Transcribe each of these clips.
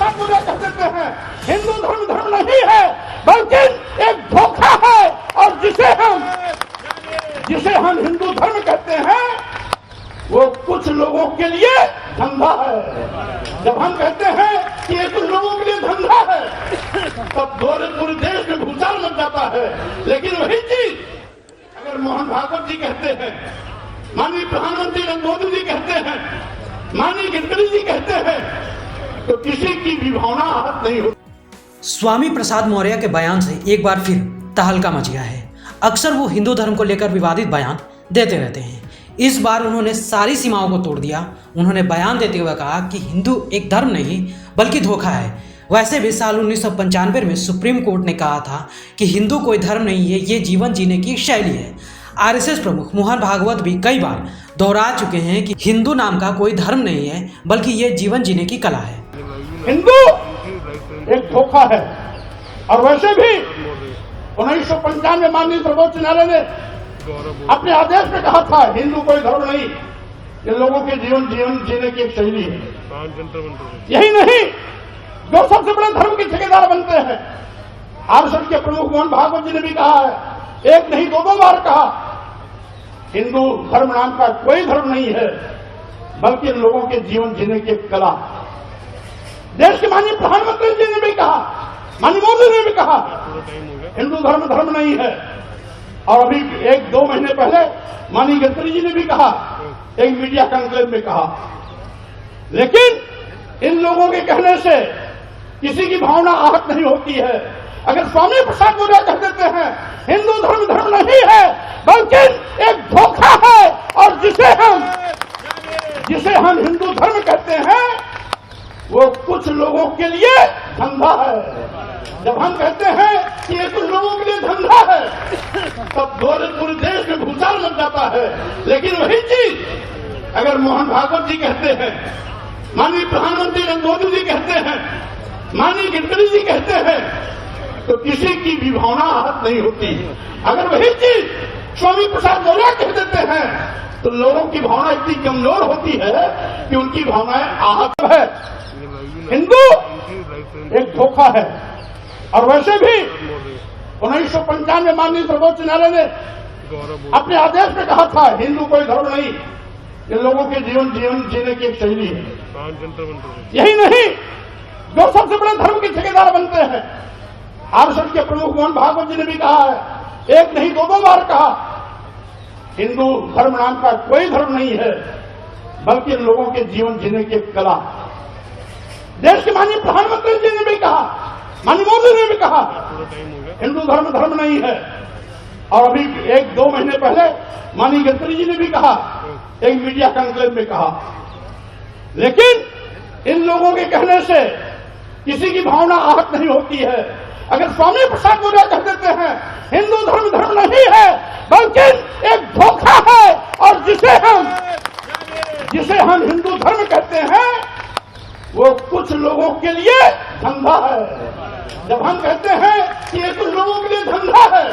प्रसाद मौर्य कह देते हैं हिंदू धर्म धर्म नहीं है बल्कि एक धोखा है, और जिसे हम हिंदू धर्म कहते हैं वो कुछ लोगों के लिए धंधा है। जब हम कहते हैं कि ये कुछ लोगों के लिए धंधा है तब पूरे देश में भूचाल मच जाता है। लेकिन वही चीज अगर मोहन भागवत जी कहते हैं, माननीय प्रधानमंत्री नरेंद्र मोदी जी कहते हैं, माननीय गडकरी जी कहते हैं, तो किसी की भी भावना आहत नहीं होती। स्वामी प्रसाद मौर्य के बयान से एक बार फिर तहलका मच गया है। अक्सर वो हिंदू धर्म को लेकर विवादित बयान देते रहते हैं। इस बार उन्होंने सारी सीमाओं को तोड़ दिया। उन्होंने बयान देते हुए कहा कि हिंदू एक धर्म नहीं बल्कि धोखा है। वैसे भी साल 1995 में सुप्रीम कोर्ट ने कहा था कि हिंदू कोई धर्म नहीं है, ये जीवन जीने की शैली है। आरएसएस प्रमुख मोहन भागवत भी कई बार दोहरा चुके हैं कि हिंदू नाम का कोई धर्म नहीं है बल्कि ये जीवन जीने की कला है। हिंदू एक धोखा है, और वैसे भी 1995 में माननीय सर्वोच्च न्यायालय ने अपने आदेश में कहा था हिंदू कोई धर्म नहीं, ये लोगों के जीवन जीने की एक शैली है। यही नहीं, जो सबसे बड़े धर्म के ठेकेदार बनते हैं, आरएसएस के प्रमुख मोहन भागवत जी ने भी कहा है, एक नहीं दो बार कहा, हिंदू धर्म नाम का कोई धर्म नहीं है बल्कि लोगों के जीवन जीने की एक कला। देश के माननीय प्रधानमंत्री जी ने भी कहा, माननीय मोदी ने भी कहा, हिंदू धर्म धर्म नहीं है। और अभी 1-2 महीने पहले माननीय गडकरी जी ने भी कहा, एक मीडिया कॉन्क्लेव में कहा। लेकिन इन लोगों के कहने से किसी की भावना आहत नहीं होती है। अगर स्वामी प्रसाद मौर्य कह देते हैं हिंदू धर्म धर्म नहीं है बल्कि एक धोखा है, और जिसे हम हिंदू धर्म कहते हैं वो कुछ लोगों के लिए धंधा है। जब हम कहते हैं कि ये कुछ लोगों के लिए धंधा है तब पूरे देश में भूचाल मच जाता है। लेकिन वही चीज अगर मोहन भागवत जी कहते हैं, माननीय प्रधानमंत्री नरेंद्र मोदी जी कहते हैं, माननीय गडकरी जी कहते हैं, तो किसी की भी भावना आहत नहीं होती। अगर वही चीज स्वामी प्रसाद मौर्य कह देते हैं तो लोगों की भावना इतनी कमजोर होती है कि उनकी भावनाएं आहत है। हिंदू एक धोखा है, और वैसे भी 1995 में माननीय सर्वोच्च न्यायालय ने अपने आदेश में कहा था हिंदू कोई धर्म नहीं, ये लोगों के जीवन जीने की एक शैली है। यही नहीं, जो सबसे बड़े धर्म के ठेकेदार बनते हैं, आरएसएस के प्रमुख मोहन भागवत जी ने भी कहा है, एक नहीं दो बार कहा, हिंदू धर्म नाम का कोई धर्म नहीं है बल्कि लोगों के जीवन जीने की एक कला। देश के माननीय प्रधानमंत्री जी ने भी कहा, माननीय मोदी ने भी कहा, हिंदू धर्म धर्म नहीं है। और अभी 1-2 महीने पहले माननीय गडकरी जी ने भी कहा, एक मीडिया कॉन्क्लेव में कहा। लेकिन इन लोगों के कहने से किसी की भावना आहत नहीं होती है। अगर स्वामी प्रसाद मौर्य कह देते हैं हिंदू धर्म धर्म नहीं है बल्कि एक धोखा है, और जिसे हम हिंदू धर्म कहते हैं वो कुछ लोगों के लिए धंधा है। जब हम कहते हैं कि ये कुछ लोगों के लिए धंधा है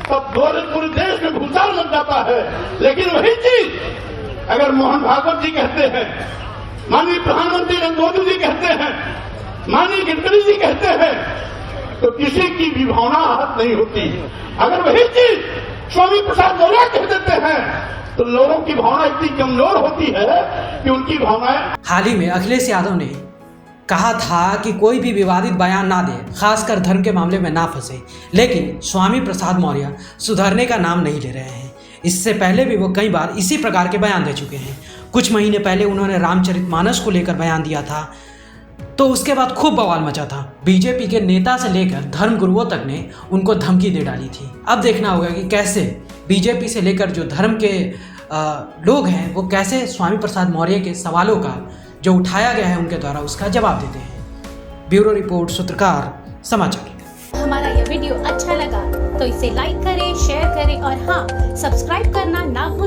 तब पूरे देश में भूचाल मच जाता है। लेकिन वही चीज अगर मोहन भागवत जी कहते हैं, माननीय प्रधानमंत्री नरेंद्र मोदी जी कहते हैं, माननीय गडकरी जी कहते हैं, तो किसी की भी भावना आहत नहीं होती। अगर वही चीज स्वामी प्रसाद मौर्य कह देते हैं तो लोगों की भावना इतनी कमजोर होती है कि उनकी भावनाएं। हाल ही में अखिलेश यादव ने कहा था कि कोई भी विवादित बयान ना दे, खासकर धर्म के मामले में ना फंसे। लेकिन स्वामी प्रसाद मौर्य सुधरने का नाम नहीं ले रहे हैं। इससे पहले भी वो कई बार इसी प्रकार के बयान दे चुके हैं। कुछ महीने पहले उन्होंने रामचरितमानस को लेकर बयान दिया था, तो उसके बाद खूब बवाल मचा था। बीजेपी के नेता से लेकर धर्मगुरुओं तक ने उनको धमकी दे डाली थी। अब देखना होगा कि कैसे बीजेपी से लेकर जो धर्म के लोग हैं वो कैसे स्वामी प्रसाद मौर्य के सवालों का जो उठाया गया है उनके द्वारा उसका जवाब देते हैं। ब्यूरो रिपोर्ट, सूत्रकार समाचार। हमारा ये वीडियो अच्छा लगा तो इसे लाइक करें, शेयर करें और हाँ, सब्सक्राइब करना ना भूलें।